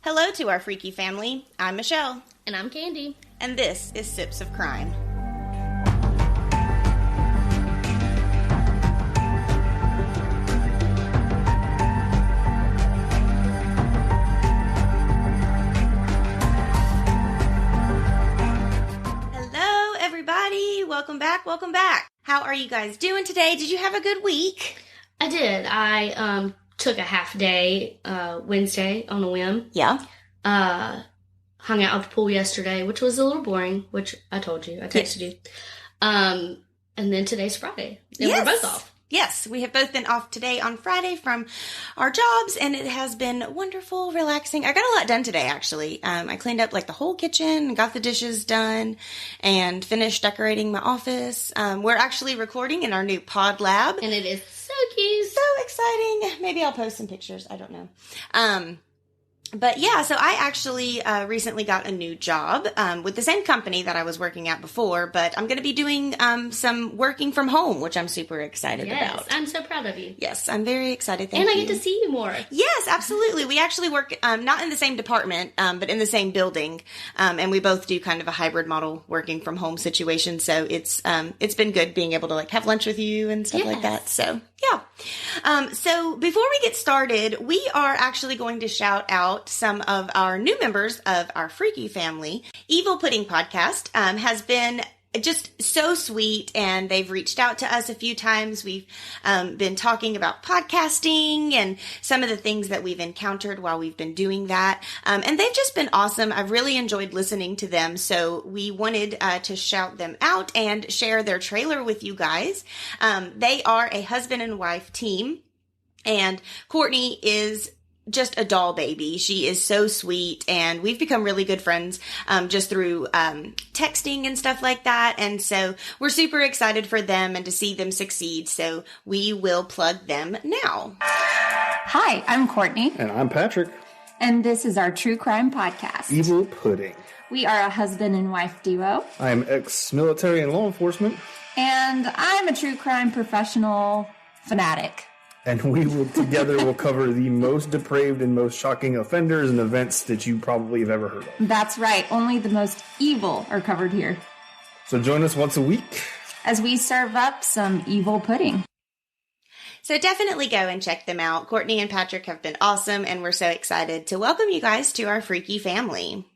Hello to our freaky family. I'm Michelle. And I'm Kandi. And this is Sips of Crime. Hello, everybody. Welcome back. Welcome back. How are you guys doing today? Did you have a good week? I did. I took a half day Wednesday on a whim. Yeah. Hung out at the pool yesterday, which was a little boring, which I told you. I texted you. And then today's Friday. And Yes. we're both off. Yes, we have both been off today on Friday from our jobs, and it has been wonderful, relaxing. I got a lot done today, actually. I cleaned up like the whole kitchen, got the dishes done, and finished decorating my office. We're actually recording in our new pod lab. And it is so cute. So exciting. Maybe I'll post some pictures. I don't know. But yeah, so I actually recently got a new job with the same company that I was working at before, but I'm going to be doing some working from home, which I'm super excited about. I'm so proud of you. Yes, I'm very excited. Thank and you. I get to see you more. Yes, absolutely. We actually work not in the same department, but in the same building, and we both do kind of a hybrid model working from home situation. So it's been good being able to like have lunch with you and stuff like that. So yeah. So before we get started, we are actually going to shout out some of our new members of our freaky family. Evil Pudding Podcast has been just so sweet, and they've reached out to us a few times. We've been talking about podcasting and some of the things that we've encountered while we've been doing that. And they've just been awesome. I've really enjoyed listening to them. So we wanted to shout them out and share their trailer with you guys. They are a husband and wife team, and Courtney is just a doll baby. She is so sweet, and we've become really good friends just through texting and stuff like that. And so we're super excited for them and to see them succeed. So we will plug them now. Hi, I'm Courtney. And I'm Patrick. And this is our true crime podcast. Evil Pudding. We are a husband and wife duo. I am ex-military and law enforcement. And I'm a true crime professional fanatic. And we will cover the most depraved and most shocking offenders and events that you probably have ever heard of. That's right. Only the most evil are covered here. So join us once a week as we serve up some evil pudding. So definitely go and check them out. Courtney and Patrick have been awesome, and we're so excited to welcome you guys to our freaky family.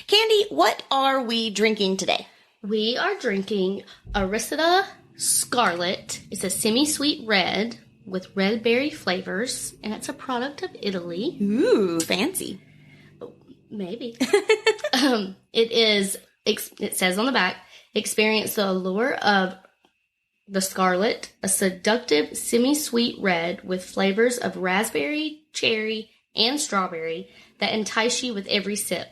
Kandi, what are we drinking today? We are drinking Arista Scarlet. It's a semi-sweet red with red berry flavors, and it's a product of Italy. Ooh, fancy. Maybe. It says on the back, experience the allure of the Scarlet, a seductive semi-sweet red with flavors of raspberry, cherry, and strawberry that entice you with every sip.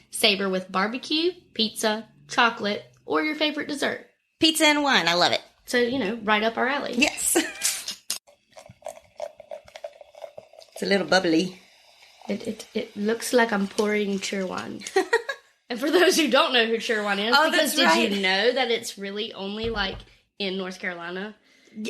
Savor with barbecue, pizza, chocolate, or your favorite dessert. Pizza and wine. I love it. So, right up our alley. Yes. It's a little bubbly. It looks like I'm pouring cheerwine. And for those who don't know who cheerwine is, because did you know that it's really only like in North Carolina?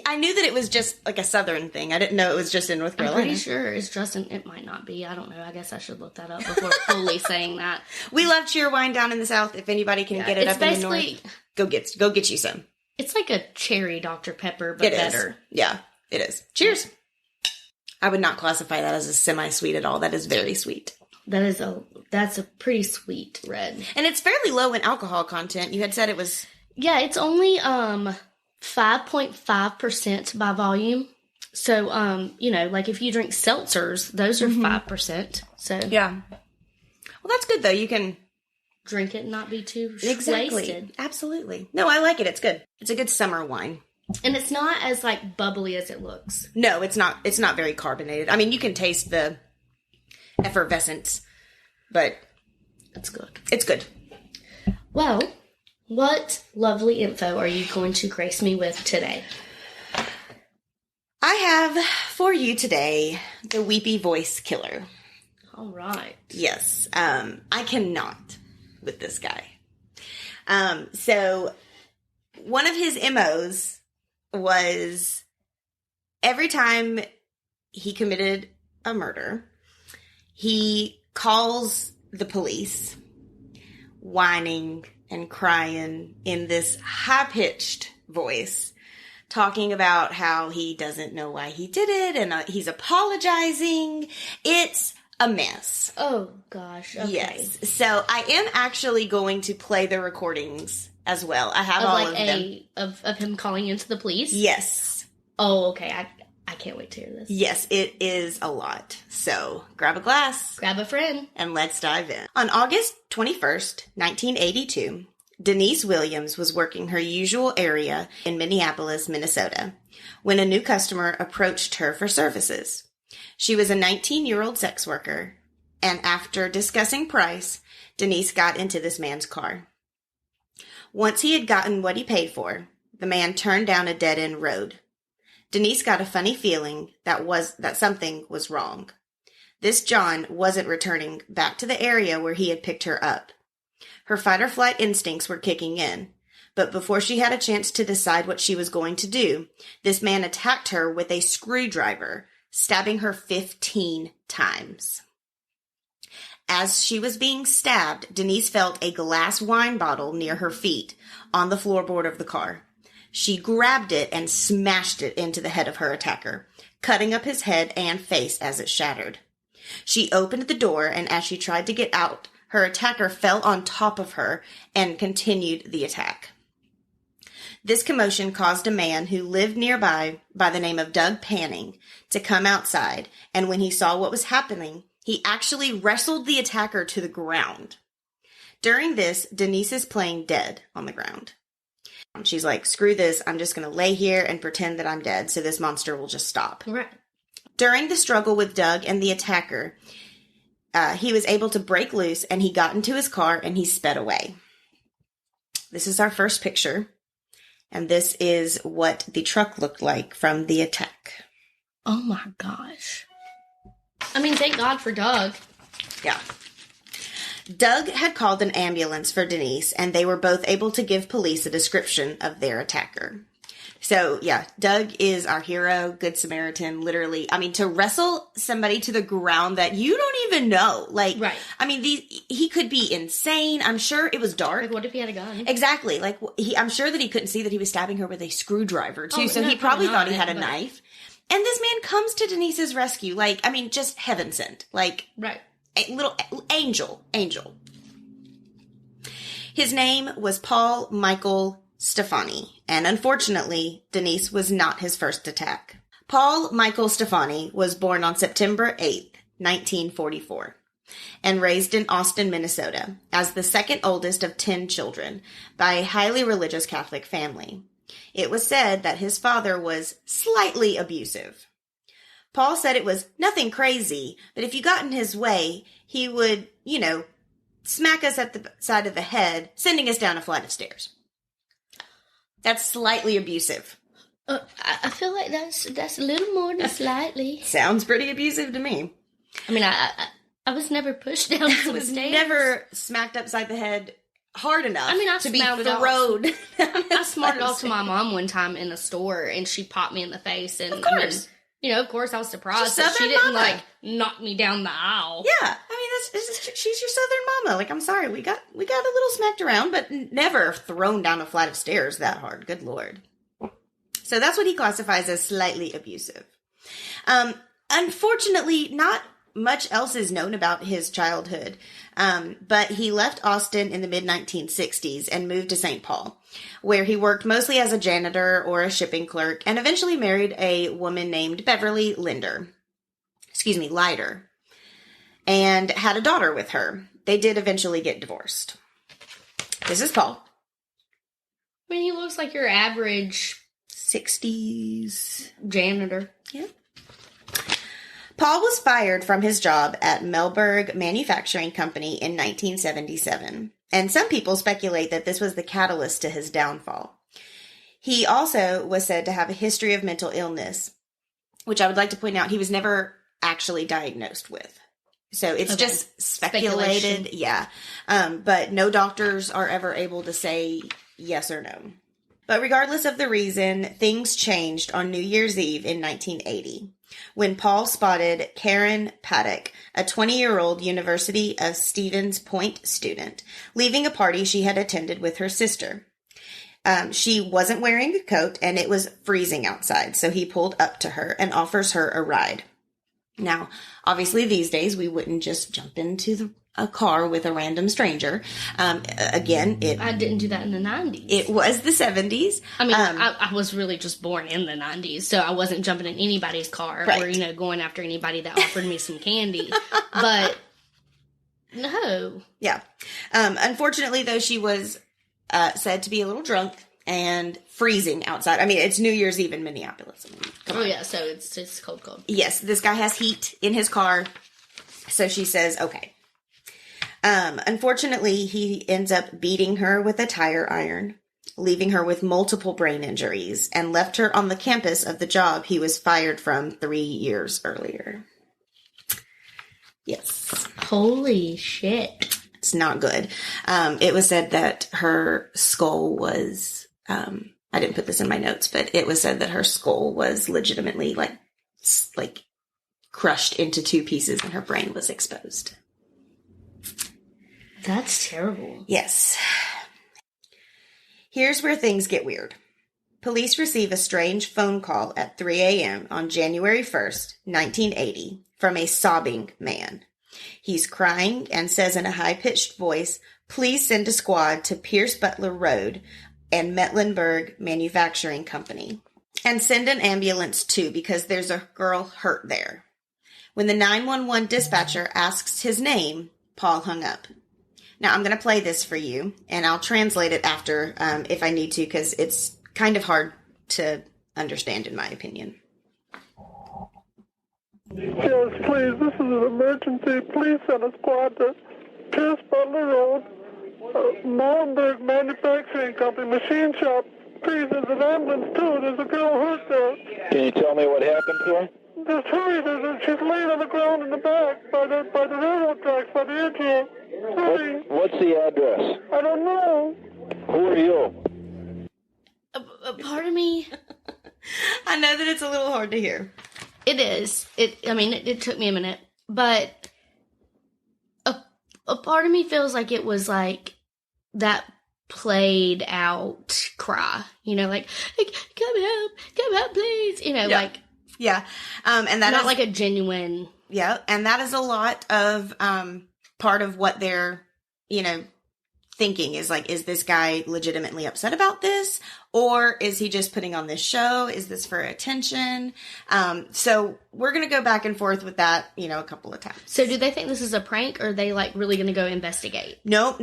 I knew that it was just like a southern thing. I didn't know it was just in North Carolina. I'm pretty sure it's just it might not be. I don't know. I guess I should look that up before fully saying that. We love cheerwine down in the South. If anybody can get it up in the North, go get you some. It's like a cherry Dr. Pepper, but better. Yeah, it is. Cheers. I would not classify that as a semi-sweet at all. That is very sweet. That's a pretty sweet red. And it's fairly low in alcohol content. You had said it was... Yeah, it's only 5.5% by volume. So, like if you drink seltzers, those are 5%. So yeah. Well, that's good, though. You can... drink it and not be too wasted. Absolutely. No, I like it. It's good. It's a good summer wine. And it's not as, like, bubbly as it looks. No, it's not. It's not very carbonated. I mean, you can taste the effervescence, but... It's good. It's good. Well, what lovely info are you going to grace me with today? I have for you today the Weepy Voiced Killer. All right. Yes. I cannot with this guy. So one of his MOs was every time he committed a murder, he calls the police, whining and crying in this high-pitched voice, talking about how he doesn't know why he did it, and he's apologizing. It's a mess. Oh, gosh. Okay. Yes. So I am actually going to play the recordings as well. I have all of them. Of him calling into the police? Yes. Oh, okay. I can't wait to hear this. Yes, it is a lot. So grab a glass. Grab a friend. And let's dive in. On August 21st, 1982, Denise Williams was working her usual area in Minneapolis, Minnesota, when a new customer approached her for services. She was a 19-year-old sex worker, and after discussing price, Denise got into this man's car. Once he had gotten what he paid for, the man turned down a dead-end road. Denise got a funny feeling that something was wrong. This John wasn't returning back to the area where he had picked her up. Her fight-or-flight instincts were kicking in, but before she had a chance to decide what she was going to do, this man attacked her with a screwdriver, stabbing her 15 times. As she was being stabbed, Denise felt a glass wine bottle near her feet on the floorboard of the car. She grabbed it and smashed it into the head of her attacker, cutting up his head and face as it shattered. She opened the door, and as she tried to get out, her attacker fell on top of her and continued the attack. This commotion caused a man who lived nearby by the name of Doug Panning to come outside, and when he saw what was happening, he actually wrestled the attacker to the ground. During this, Denise is playing dead on the ground. She's like, screw this, I'm just going to lay here and pretend that I'm dead so this monster will just stop. Right. During the struggle with Doug and the attacker, he was able to break loose, and he got into his car and he sped away. This is our first picture, and this is what the truck looked like from the attack. Oh my gosh. I mean, thank God for Doug. Yeah. Doug had called an ambulance for Denise, and they were both able to give police a description of their attacker. So, yeah, Doug is our hero, good Samaritan, literally. I mean, to wrestle somebody to the ground that you don't even know. Like, right. I mean, he could be insane. I'm sure it was dark. Like, what if he had a gun? Exactly. Like, I'm sure that he couldn't see that he was stabbing her with a screwdriver, too. Oh, So no, he probably thought he had a but... knife. And this man comes to Denise's rescue. Like, I mean, just heaven sent. Like, right. A little angel. His name was Paul Michael Stephani, and unfortunately, Denise was not his first attack. Paul Michael Stephani was born on September 8th, 1944, and raised in Austin, Minnesota, as the second oldest of 10 children by a highly religious Catholic family. It was said that his father was slightly abusive. Paul said it was nothing crazy, but if you got in his way, he would, smack us at the side of the head, sending us down a flight of stairs. That's slightly abusive. I feel like that's a little more than slightly. Sounds pretty abusive to me. I mean, I was never pushed down some stairs. Never smacked upside the head hard enough to be road. I smarted off to my mom one time in a store, and she popped me in the face. And of course. Of course I was surprised that she didn't, knock me down the aisle. Yeah. I mean, she's your Southern mama. Like, I'm sorry, we got a little smacked around, but never thrown down a flight of stairs that hard. Good Lord. So that's what he classifies as slightly abusive. Unfortunately, not much else is known about his childhood, but he left Austin in the mid-1960s and moved to St. Paul, where he worked mostly as a janitor or a shipping clerk, and eventually married a woman named Beverly Lider, and had a daughter with her. They did eventually get divorced. This is Paul. I mean, he looks like your average 60s janitor. Yeah. Paul was fired from his job at Melberg Manufacturing Company in 1977, and some people speculate that this was the catalyst to his downfall. He also was said to have a history of mental illness, which I would like to point out he was never actually diagnosed with. So it's just speculated. Yeah. But no doctors are ever able to say yes or no. But regardless of the reason, things changed on New Year's Eve in 1980. when Paul spotted Karen Paddock, a 20-year-old University of Stevens Point student, leaving a party she had attended with her sister. She wasn't wearing a coat, and it was freezing outside, so he pulled up to her and offers her a ride. Now, obviously these days, we wouldn't just jump into a car with a random stranger. Again, I didn't do that in the 90s. It was the 70s. I mean, I was really just born in the 90s, so I wasn't jumping in anybody's car right. or, going after anybody that offered me some candy. But, no. Yeah. Unfortunately, though, she was said to be a little drunk and freezing outside. I mean, it's New Year's Eve in Minneapolis. Yeah, so it's cold. Yes, this guy has heat in his car, so she says, okay. Unfortunately, he ends up beating her with a tire iron, leaving her with multiple brain injuries, and left her on the campus of the job he was fired from 3 years earlier. Yes. Holy shit. It's not good. It was said that her skull was, I didn't put this in my notes, but it was said that her skull was legitimately like crushed into two pieces and her brain was exposed. That's terrible. Yes. Here's where things get weird. Police receive a strange phone call at 3 a.m. on January 1st, 1980, from a sobbing man. He's crying and says in a high-pitched voice, "Please send a squad to Pierce Butler Road and Mecklenburg Manufacturing Company. And send an ambulance too, because there's a girl hurt there." When the 911 dispatcher asks his name, Paul hung up. Now, I'm going to play this for you, and I'll translate it after if I need to, because it's kind of hard to understand, in my opinion. Yes, please. This is an emergency. Please send a squad to Pierce Butler Road, Mecklenburg Manufacturing Company, machine shop. Please, there's an ambulance too. There's a girl hurt there. Can you tell me what happened to her? Just hurry. She's laying on the ground in the back by the railroad tracks, by the edge here. Hurry. What's the address? I don't know. Who are you? Pardon me? I know that it's a little hard to hear. It is. It took me a minute, but a part of me feels like it was like that played out cry, like come help, please, Yeah. And that not is like a genuine. Yeah. And that is a lot of, part of what they're, thinking is like, is this guy legitimately upset about this? Or is he just putting on this show? Is this for attention? So we're going to go back and forth with that, a couple of times. So do they think this is a prank, or are they like really going to go investigate? No.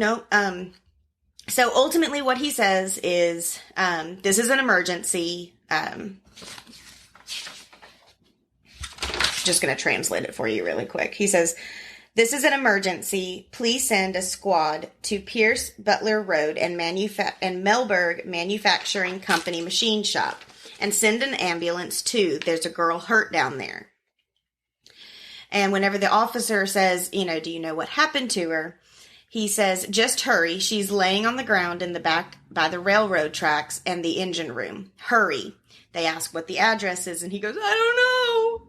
So ultimately what he says is, this is an emergency. Just going to translate it for you really quick. He says, "This is an emergency. Please send a squad to Pierce Butler Road and Mecklenburg Manufacturing Company machine shop, and send an ambulance too. There's a girl hurt down there." And whenever the officer says, do you know what happened to her? He says, "Just hurry. She's laying on the ground in the back by the railroad tracks and the engine room. Hurry." They ask what the address is, and he goes, "I don't know."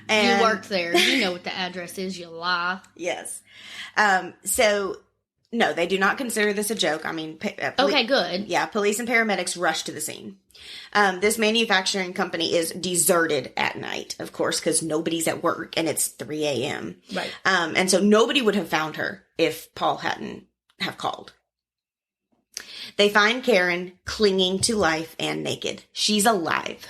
And you worked there. You know what the address is, you lie. Yes. So, no, they do not consider this a joke. I mean, okay, good. Yeah, police and paramedics rush to the scene. This manufacturing company is deserted at night, of course, because nobody's at work, and it's 3 a.m. Right. And so nobody would have found her if Paul hadn't have called. They find Karen clinging to life and naked. She's alive.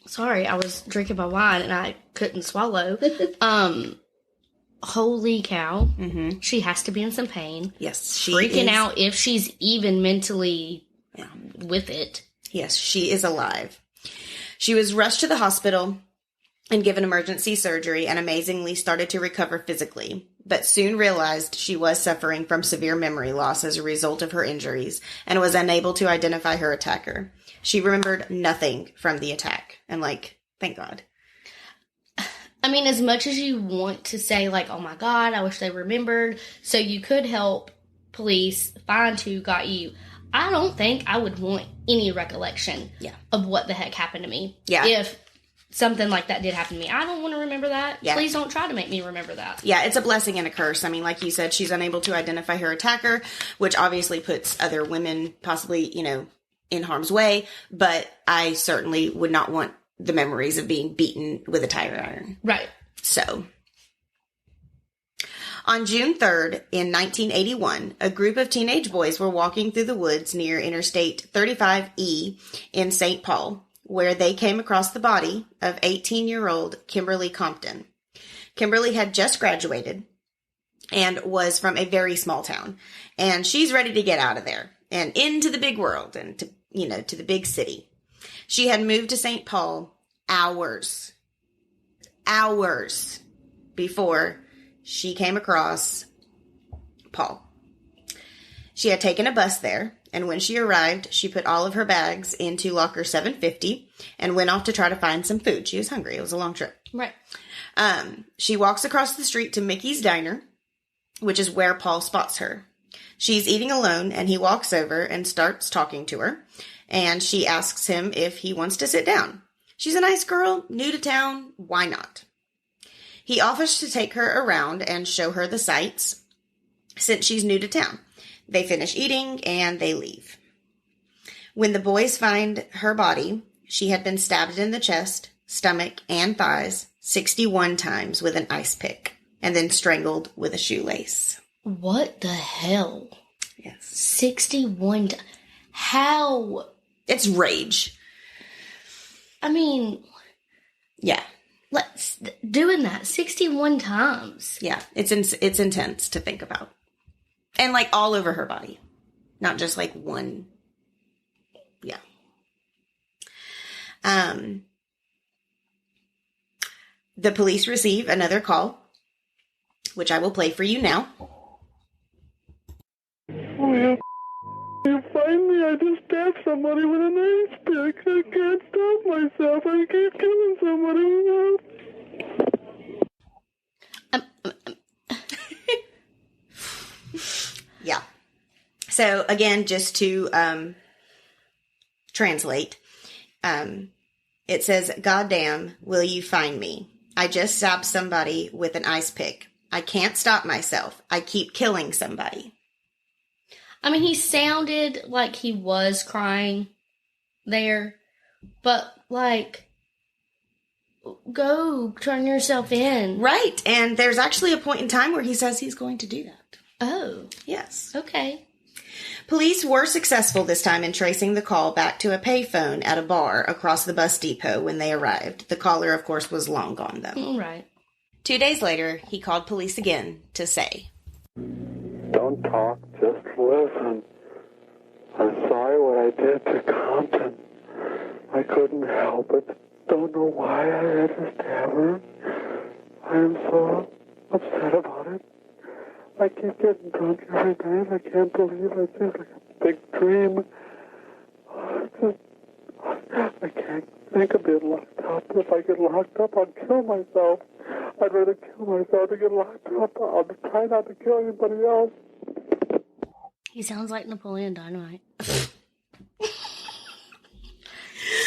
Sorry, I was drinking my wine and I couldn't swallow. Holy cow. Mm-hmm. She has to be in some pain. Yes, she freaking is out if she's even mentally with it. Yes, she is alive. She was rushed to the hospital and given emergency surgery, and amazingly started to recover physically, but soon realized she was suffering from severe memory loss as a result of her injuries and was unable to identify her attacker. She remembered nothing from the attack, and thank God. I mean, as much as you want to say, oh my God, I wish they remembered, so you could help police find who got you, I don't think I would want any recollection Yeah. of what the heck happened to me. Yeah. If something like that did happen to me. I don't want to remember that. Yeah. Please don't try to make me remember that. Yeah, it's a blessing and a curse. I mean, like you said, she's unable to identify her attacker, which obviously puts other women possibly, in harm's way. But I certainly would not want the memories of being beaten with a tire iron. Right. So, on June 3rd, in 1981, a group of teenage boys were walking through the woods near Interstate 35E in St. Paul, where they came across the body of 18-year-old Kimberly Compton. Kimberly had just graduated and was from a very small town, and she's ready to get out of there and into the big world and to the big city. She had moved to St. Paul hours before she came across Paul. She had taken a bus there, and when she arrived, she put all of her bags into locker 750 and went off to try to find some food. She was hungry. It was a long trip. Right. She walks across the street to Mickey's Diner, which is where Paul spots her. She's eating alone, and he walks over and starts talking to her, and she asks him if he wants to sit down. She's a nice girl, new to town. Why not? He offers to take her around and show her the sights, since she's new to town. They finish eating, and they leave. When the boys find her body, she had been stabbed in the chest, stomach, and thighs 61 times with an ice pick, and then strangled with a shoelace. What the hell? Yes. 61. How? It's rage. I mean, Yeah. doing that 61 times. Yeah. It's intense to think about. And like all over her body. Not just like one. Yeah. The police receive another call, which I will play for you now. Oh, you find me? I just stabbed somebody with an ice pick. I can't stop myself. I keep killing somebody. Yeah. So again, just to translate, it says, "Goddamn, will you find me? I just stabbed somebody with an ice pick. I can't stop myself. I keep killing somebody." I mean, he sounded like he was crying there, but like, go turn yourself in. Right. And there's actually a point in time where he says he's going to do that. Oh, Yes. okay. Police were successful this time in tracing the call back to a payphone at a bar across the bus depot when they arrived. The caller, of course, was long gone, though. All right. 2 days later, he called police again to say, Don't talk, just listen. I'm sorry what I did to Compton. I couldn't help it. Don't know why I had to stab her. I am so upset about it. I keep getting drunk every night. I can't believe it's just like a big dream. I can't think of being locked up. If I get locked up, I'll kill myself. I'd rather kill myself than get locked up. I'll try not to kill anybody else. He sounds like Napoleon Dynamite.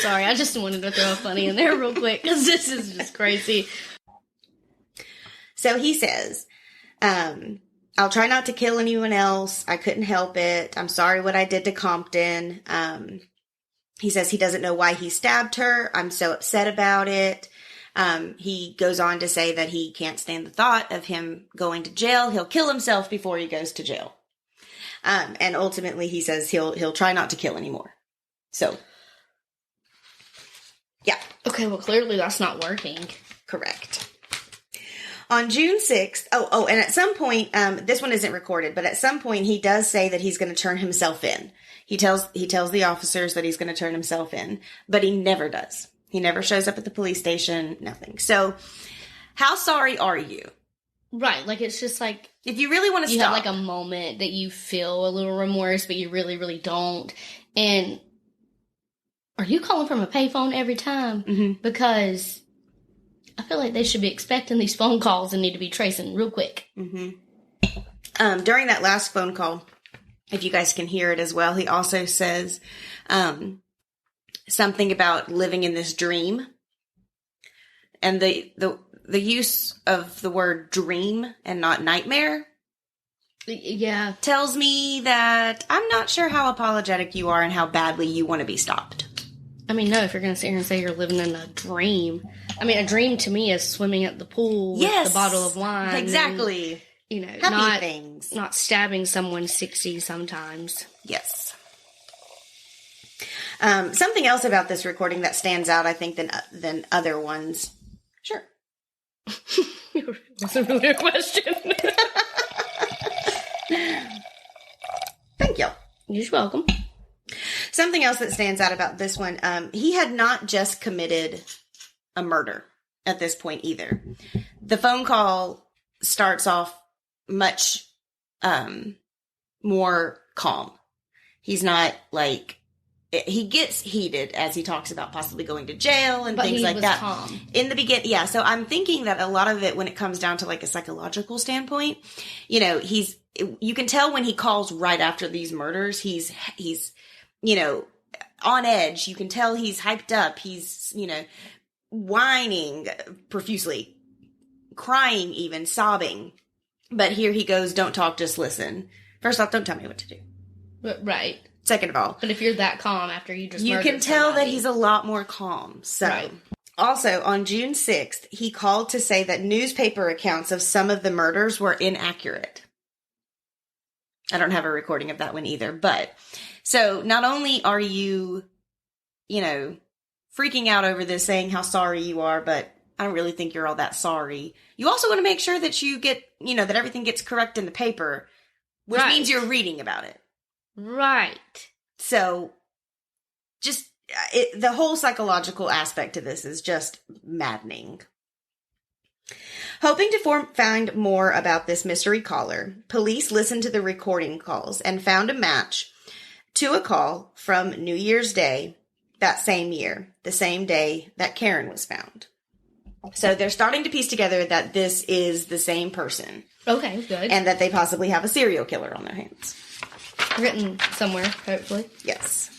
Sorry, I just wanted to throw a funny in there real quick because this is just crazy. So he says, I'll try not to kill anyone else. I couldn't help it. I'm sorry what I did to Compton. He says he doesn't know why he stabbed her. I'm so upset about it. He goes on to say that he can't stand the thought of him going to jail. He'll kill himself before he goes to jail. And ultimately he says he'll try not to kill anymore. So, yeah. Okay, well, clearly that's not working. Correct. On June 6th, and at some point, this one isn't recorded, but at some point he does say that he's going to turn himself in. He tells the officers that he's going to turn himself in, but he never does. He never shows up at the police station, nothing. So, how sorry are you? Right, like it's just like If you really want to you stop. have like a moment that you feel a little remorse, but you really, really don't. And are you calling from a payphone every time? Mhm. Because I feel like they should be expecting these phone calls and need to be tracing real quick. During that last phone call, if you guys can hear it as well, he also says something about living in this dream. And the use of the word dream and not nightmare tells me that I'm not sure how apologetic you are and how badly you want to be stopped. I mean, no, if you're going to sit here and say you're living in a dream. I mean, a dream to me is swimming at the pool with the bottle of wine. Exactly. And, happy things. Not stabbing someone 60 sometimes. Yes. Something else about this recording that stands out, I think, than other ones. Sure. That's a really a question. Thank you. You're welcome. Something else that stands out about this one, he had not just committed a murder at this point either. The phone call starts off much more calm. He's not like, he gets heated as he talks about possibly going to jail and things like that. Calm. In the beginning, yeah. So I'm thinking that a lot of it, when it comes down to like a psychological standpoint, you can tell when he calls right after these murders, he's on edge. You can tell he's hyped up. He's, whining profusely, crying even, sobbing. But here he goes, don't talk, just listen. First off, don't tell me what to do. Right. Second of all. But if you're that calm after you just You can tell that he's a lot more calm. So. Right. Also, on June 6th, he called to say that newspaper accounts of some of the murders were inaccurate. I don't have a recording of that one either. But, so not only are you, freaking out over this, saying how sorry you are, but I don't really think you're all that sorry. You also want to make sure that you get, that everything gets correct in the paper, which means you're reading about it. Right. So, just, the whole psychological aspect to this is just maddening. Hoping to find more about this mystery caller, police listened to the recording calls and found a match to a call from New Year's Day that same year, the same day that Karen was found. So they're starting to piece together that this is the same person. Okay, good. And that they possibly have a serial killer on their hands. Written somewhere, hopefully. Yes.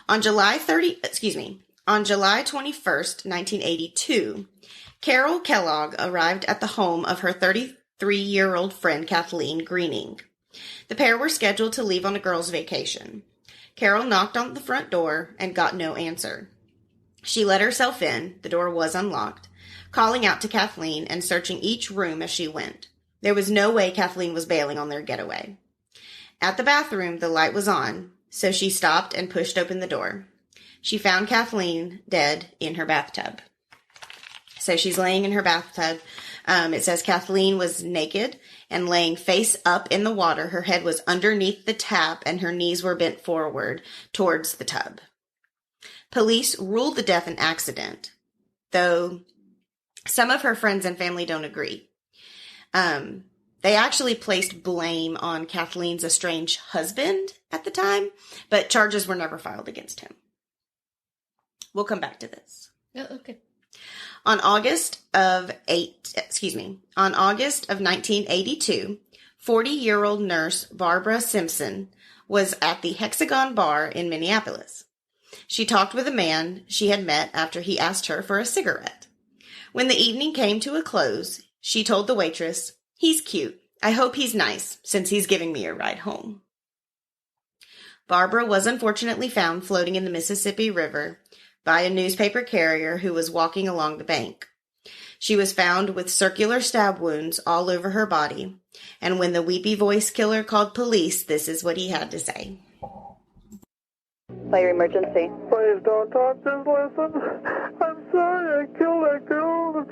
On July 21st, 1982, Carol Kellogg arrived at the home of her 33-year-old friend Kathleen Greening. The pair were scheduled to leave on a girls' vacation. Carol knocked on the front door and got no answer. She let herself in, the door was unlocked, calling out to Kathleen and searching each room as she went. There was no way Kathleen was bailing on their getaway. At the bathroom, the light was on, so she stopped and pushed open the door. She found Kathleen dead in her bathtub. So she's laying in her bathtub. It says Kathleen was naked and laying face up in the water. Her head was underneath the tap and her knees were bent forward towards the tub. Police ruled the death an accident, though some of her friends and family don't agree. They actually placed blame on Kathleen's estranged husband at the time, but charges were never filed against him. We'll come back to this. Oh, okay. On August of 1982, 40-year-old nurse Barbara Simpson was at the Hexagon Bar in Minneapolis. She talked with a man she had met after he asked her for a cigarette. When the evening came to a close, she told the waitress, "He's cute. I hope he's nice, since he's giving me a ride home." Barbara was unfortunately found floating in the Mississippi River by a newspaper carrier who was walking along the bank. She was found with circular stab wounds all over her body, and when the Weepy Voiced Killer called police, this is what he had to say. Fire emergency. Please don't talk, just listen. I'm sorry I killed that girl.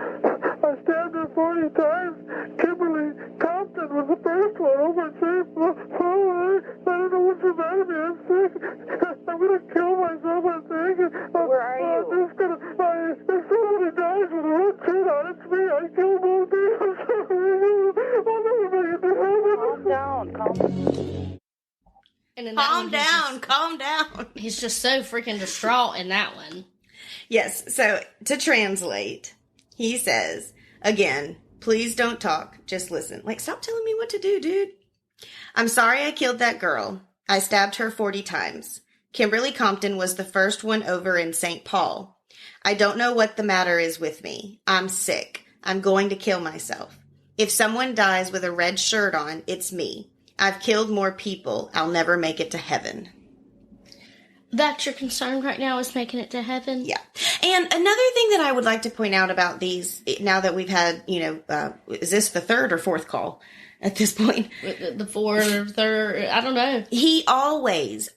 I stabbed her 40 times. Kimberly Compton was the first one. Oh, my safe. Oh, I don't know what's the matter with me. I'm sick. I'm going to kill myself, I think. Where are you? I'm just going to... If somebody dies with a hook shit on, it's me. I killed both of you. I'm sorry. I'll never make it to heaven. Calm down. And in that one, Calm down. He's just so freaking distraught in that one. Yes, so to translate, he says, again, please don't talk, just listen. Like, stop telling me what to do, dude. I'm sorry I killed that girl. I stabbed her 40 times. Kimberly Compton was the first one over in St. Paul. I don't know what the matter is with me. I'm sick. I'm going to kill myself. If someone dies with a red shirt on, it's me. I've killed more people. I'll never make it to heaven. That's your concern right now, is making it to heaven? Yeah. And another thing that I would like to point out about these, now that we've had, is this the third or fourth call at this point? The fourth, third, I don't know. He always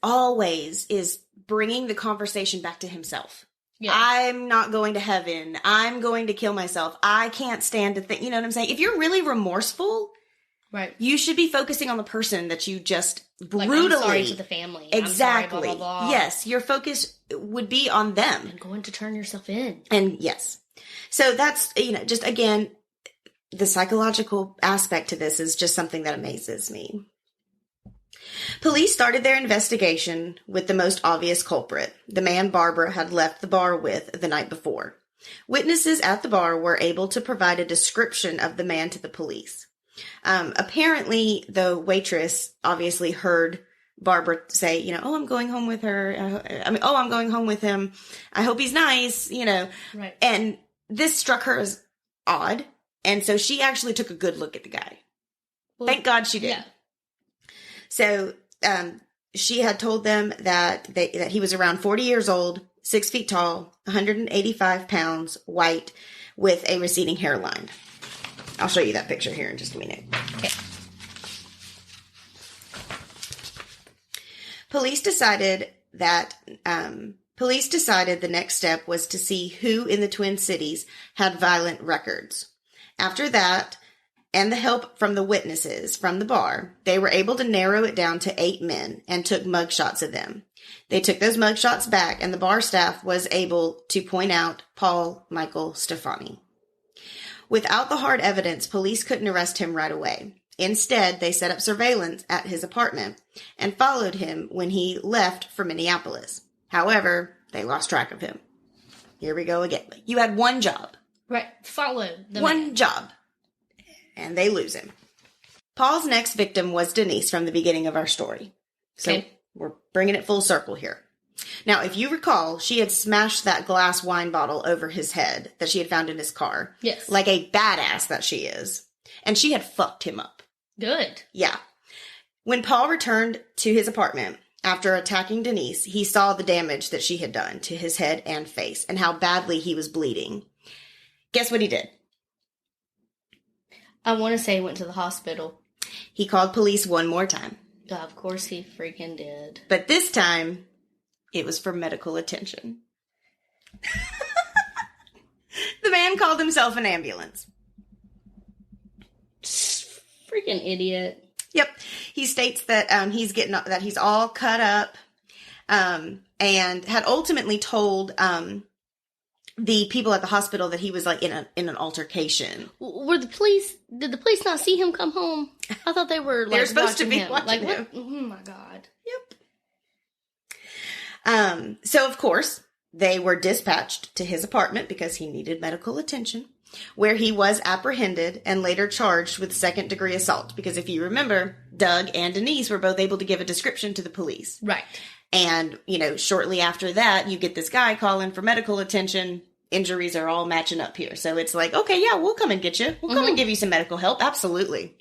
is bringing the conversation back to himself. Yeah. I'm not going to heaven. I'm going to kill myself. I can't stand to think, you know what I'm saying? If you're really remorseful, right, you should be focusing on the person that you just brutally. Like, I'm sorry to the family. Exactly. I'm sorry, blah, blah, blah. Yes, your focus would be on them. And going to turn yourself in. And yes. So that's, just again, the psychological aspect to this is just something that amazes me. Police started their investigation with the most obvious culprit, the man Barbara had left the bar with the night before. Witnesses at the bar were able to provide a description of the man to the police. Apparently, the waitress obviously heard Barbara say, I'm going home with her. I'm going home with him. I hope he's nice, Right. And this struck her as odd. And so she actually took a good look at the guy. Well, thank God she did. Yeah. So, she had told them that he was around 40 years old, 6 feet tall, 185 pounds, white, with a receding hairline. I'll show you that picture here in just a minute. Okay. Police decided the next step was to see who in the Twin Cities had violent records. After that, and the help from the witnesses from the bar, they were able to narrow it down to 8 men and took mugshots of them. They took those mugshots back, and the bar staff was able to point out Paul Michael Stephani. Without the hard evidence, police couldn't arrest him right away. Instead, they set up surveillance at his apartment and followed him when he left for Minneapolis. However, they lost track of him. Here we go again. You had one job. Right. Follow the one job. And they lose him. Paul's next victim was Denise from the beginning of our story. So we're bringing it full circle here. Now, if you recall, she had smashed that glass wine bottle over his head that she had found in his car. Yes. Like a badass that she is. And she had fucked him up. Good. Yeah. When Paul returned to his apartment after attacking Denise, he saw the damage that she had done to his head and face and how badly he was bleeding. Guess what he did? I want to say he went to the hospital. He called police one more time. Of course he freaking did. But this time, it was for medical attention. The man called himself an ambulance. Freaking idiot. Yep. He states that he's all cut up, and had ultimately told the people at the hospital that he was like in an altercation. Did the police not see him come home? I thought they were They're supposed to be him. watching him. What? Oh my God. Yep. So of course they were dispatched to his apartment because he needed medical attention, where he was apprehended and later charged with second-degree assault. Because if you remember, Doug and Denise were both able to give a description to the police. Right. And, shortly after that, you get this guy calling for medical attention. Injuries are all matching up here. So it's like, okay, yeah, we'll come and get you. We'll come and give you some medical help. Absolutely.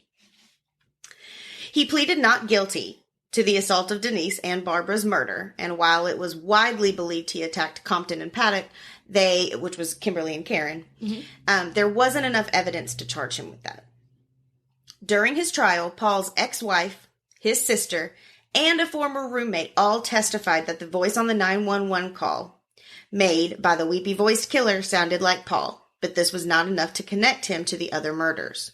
He pleaded not guilty to the assault of Denise and Barbara's murder. And while it was widely believed he attacked Compton and Paddock, which was Kimberly and Karen, there wasn't enough evidence to charge him with that. During his trial, Paul's ex-wife, his sister, and a former roommate all testified that the voice on the 911 call made by the Weepy Voiced Killer sounded like Paul, but this was not enough to connect him to the other murders.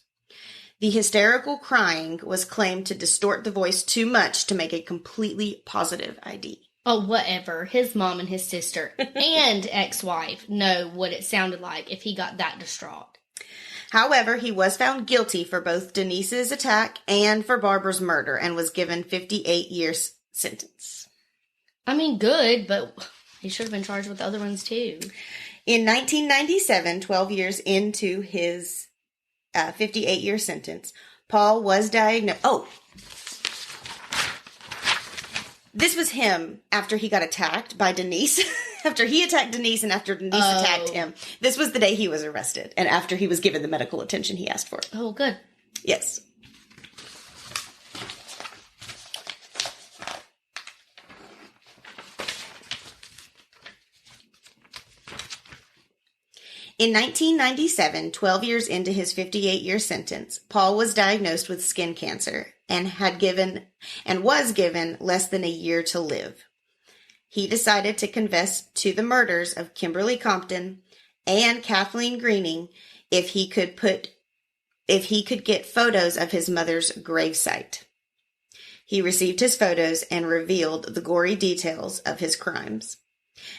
The hysterical crying was claimed to distort the voice too much to make a completely positive ID. Oh, whatever. His mom and his sister and ex-wife know what it sounded like if he got that distraught. However, he was found guilty for both Denise's attack and for Barbara's murder and was given 58 years sentence. I mean, good, but he should have been charged with the other ones too. In 1997, 12 years into his 58-year sentence, Paul was diagnosed. Oh, This was him after he got attacked by Denise. After he attacked Denise and after Denise attacked him. This was the day he was arrested and after he was given the medical attention he asked for. Oh, good. Yes. In 1997, 12 years into his 58-year sentence, Paul was diagnosed with skin cancer and was given less than a year to live. He decided to confess to the murders of Kimberly Compton and Kathleen Greening if he could get photos of his mother's gravesite. He received his photos and revealed the gory details of his crimes,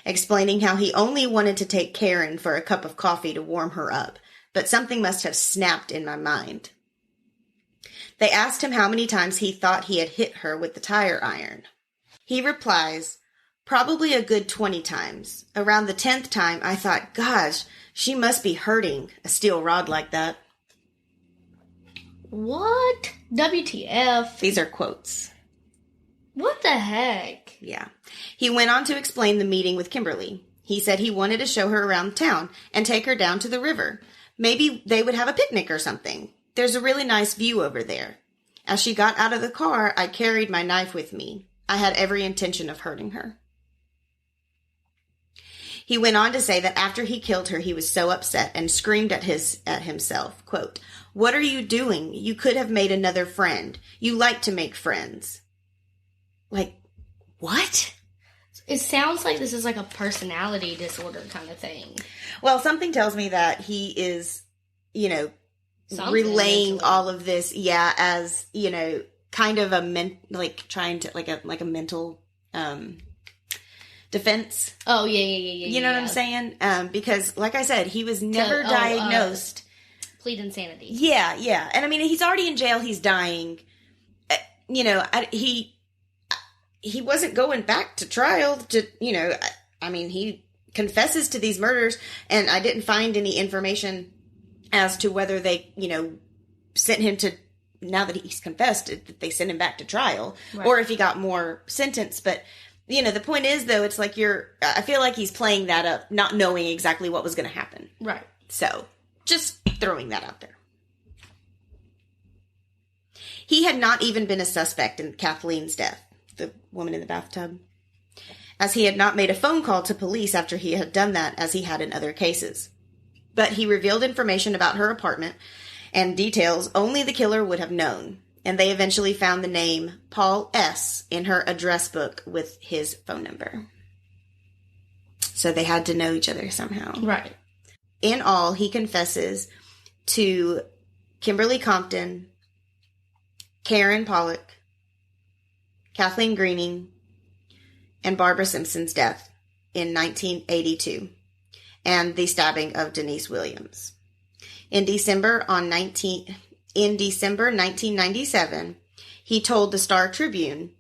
explaining how he only wanted to take Karen for a cup of coffee to warm her up, but something must have snapped in my mind. They asked him how many times he thought he had hit her with the tire iron. He replies, probably a good 20 times. Around the 10th time, I thought, gosh, she must be hurting a steel rod like that. What? WTF? These are quotes. What the heck? Yeah. He went on to explain the meeting with Kimberly. He said he wanted to show her around town and take her down to the river. Maybe they would have a picnic or something. There's a really nice view over there. As she got out of the car, I carried my knife with me. I had every intention of hurting her. He went on to say that after he killed her, he was so upset and screamed at himself, quote, "What are you doing? You could have made another friend. You like to make friends." Like, what? It sounds like this is like a personality disorder kind of thing. Well, something tells me that he is, relaying all of this, as, kind of trying to, like a mental, defense. Oh, yeah. You know what I'm saying? Because, like I said, he was never diagnosed. Plead insanity. Yeah. And I mean, he's already in jail. He's dying. He wasn't going back to trial to, he confesses to these murders, and I didn't find any information as to whether they, sent him to, now that he's confessed, that they sent him back to trial, right, or if he got more sentence. But, the point is, though, it's like I feel like he's playing that up, not knowing exactly what was going to happen. Right. So, just throwing that out there. He had not even been a suspect in Kathleen's death, the woman in the bathtub, as he had not made a phone call to police after he had done that, as he had in other cases. But he revealed information about her apartment and details only the killer would have known, and they eventually found the name Paul S. in her address book with his phone number. So they had to know each other somehow. Right. In all, he confesses to Kimberly Compton, Karen Pollock, Kathleen Greening, and Barbara Simpson's death in 1982, and the stabbing of Denise Williams. In December 1997, he told the Star Tribune,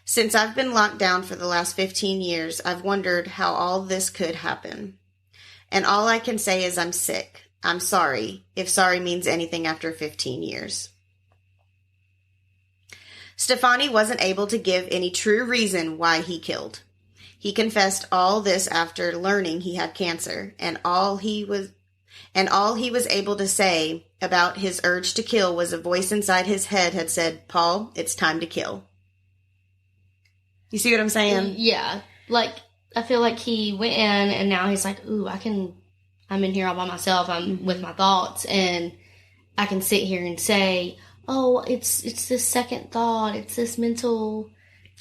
"Since I've been locked down for the last 15 years, I've wondered how all this could happen. And all I can say is I'm sick. I'm sorry, if sorry means anything after 15 years. Stephani wasn't able to give any true reason why he killed. He confessed all this after learning he had cancer, and all he was able to say about his urge to kill was a voice inside his head had said, "Paul, it's time to kill." You see what I'm saying? Yeah. Like, I feel like he went in and now he's like, ooh, I'm in here all by myself. I'm with my thoughts, and I can sit here and say, oh, it's this second thought. It's this mental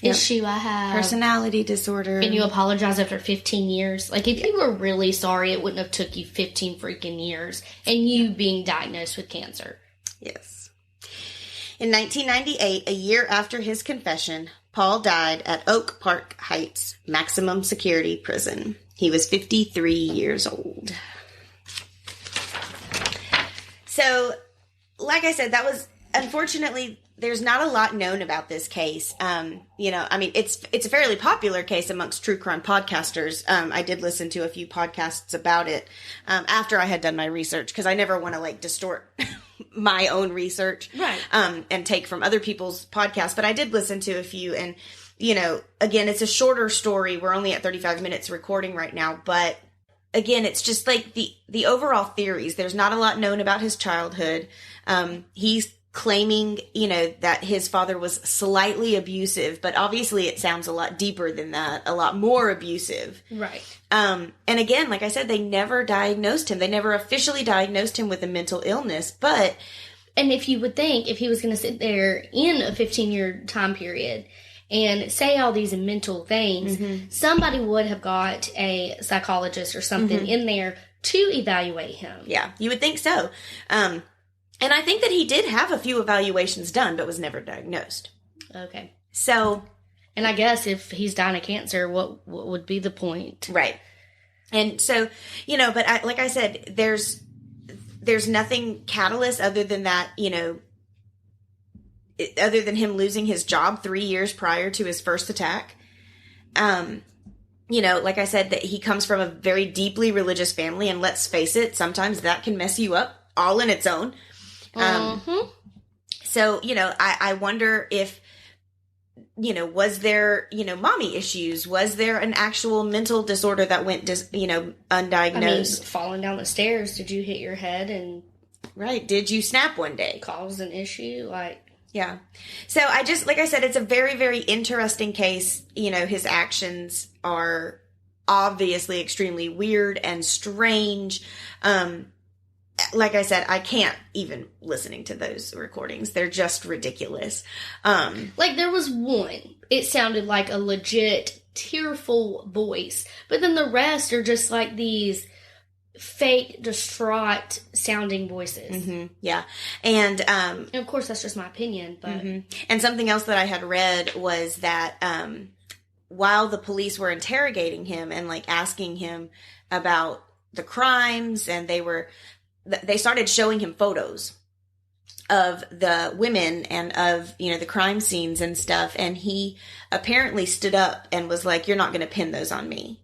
issue I have. Personality disorder. And you apologize after 15 years. Like, if you were really sorry, it wouldn't have took you 15 freaking years. And you being diagnosed with cancer. Yes. In 1998, a year after his confession, Paul died at Oak Park Heights Maximum Security Prison. He was 53 years old. So, like I said, that was, unfortunately, there's not a lot known about this case. It's a fairly popular case amongst true crime podcasters. I did listen to a few podcasts about it after I had done my research, because I never want to distort my own research, right? And take from other people's podcasts. But I did listen to a few, and again, it's a shorter story. We're only at 35 minutes recording right now, but again, it's just like the overall theories. There's not a lot known about his childhood. He's claiming, that his father was slightly abusive, but obviously it sounds a lot deeper than that, a lot more abusive. Right. And again, like I said, they never diagnosed him. They never officially diagnosed him with a mental illness, but... And if you would think, if he was going to sit there in a 15-year time period and say all these mental things, somebody would have got a psychologist or something in there to evaluate him. Yeah, you would think so. And I think that he did have a few evaluations done, but was never diagnosed. Okay. So... And I guess if he's dying of cancer, what would be the point? Right. And so, but like I said, there's nothing catalyst other than that, other than him losing his job 3 years prior to his first attack. Like I said, that he comes from a very deeply religious family, and let's face it, sometimes that can mess you up all in its own. So, I wonder if, was there, mommy issues? Was there an actual mental disorder that went, undiagnosed? I mean, falling down the stairs, did you hit your head and... Right. Did you snap one day? Cause an issue? Yeah. So like I said, it's a very, very interesting case. His actions are obviously extremely weird and strange. Like I said, I can't even listening to those recordings. They're just ridiculous. There was one. It sounded like a legit tearful voice, but then the rest are just like these fake, distraught sounding voices. Yeah. And of course that's just my opinion, but and something else that I had read was that while the police were interrogating him and asking him about the crimes, and they started showing him photos of the women and of, the crime scenes and stuff. And he apparently stood up and was like, "You're not going to pin those on me."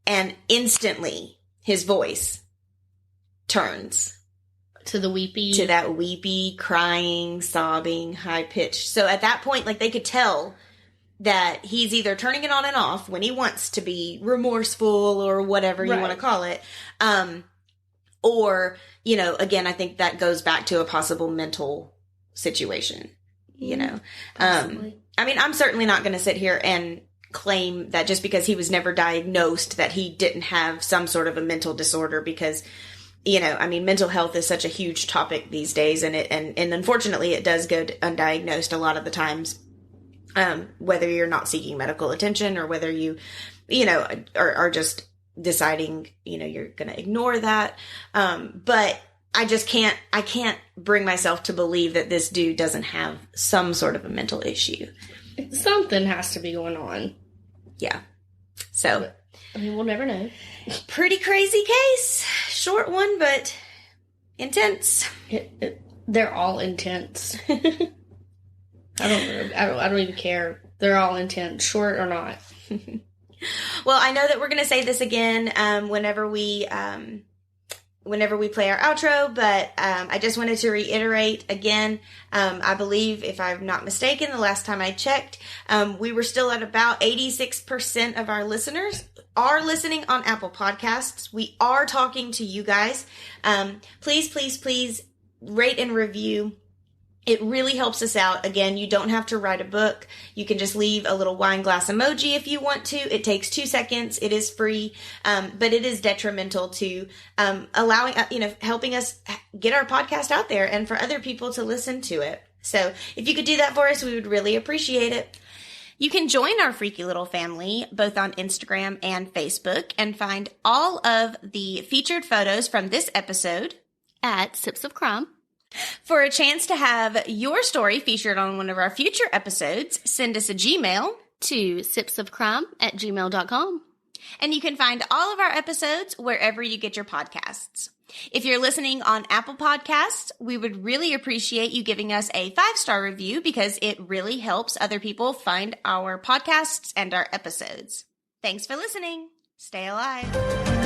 And instantly his voice turns to that weepy, crying, sobbing, high pitched. So at that point, they could tell that he's either turning it on and off when he wants to be remorseful or whatever you want to call it. Or, again, I think that goes back to a possible mental situation, Possibly. I mean, I'm certainly not going to sit here and claim that just because he was never diagnosed that he didn't have some sort of a mental disorder, because, mental health is such a huge topic these days, and unfortunately it does go undiagnosed a lot of the times, whether you're not seeking medical attention or whether you, are just deciding, you're going to ignore that. But I can't bring myself to believe that this dude doesn't have some sort of a mental issue. Something has to be going on. Yeah. So, we'll never know. Pretty crazy case. Short one, but intense. They're all intense. I don't even care. They're all intense, short or not. Well, I know that we're going to say this again whenever we play our outro, but I just wanted to reiterate again, I believe, if I'm not mistaken, the last time I checked, we were still at about 86% of our listeners are listening on Apple Podcasts. We are talking to you guys. Please, please, please rate and review. It really helps us out. Again, you don't have to write a book. You can just leave a little wine glass emoji if you want to. It takes 2 seconds. It is free, but it is detrimental to allowing, helping us get our podcast out there and for other people to listen to it. So if you could do that for us, we would really appreciate it. You can join our freaky little family both on Instagram and Facebook and find all of the featured photos from this episode at Sips of Crime. For a chance to have your story featured on one of our future episodes, send us a Gmail to sipsofcrime@gmail.com. And you can find all of our episodes wherever you get your podcasts. If you're listening on Apple Podcasts, we would really appreciate you giving us a 5-star review because it really helps other people find our podcasts and our episodes. Thanks for listening. Stay alive.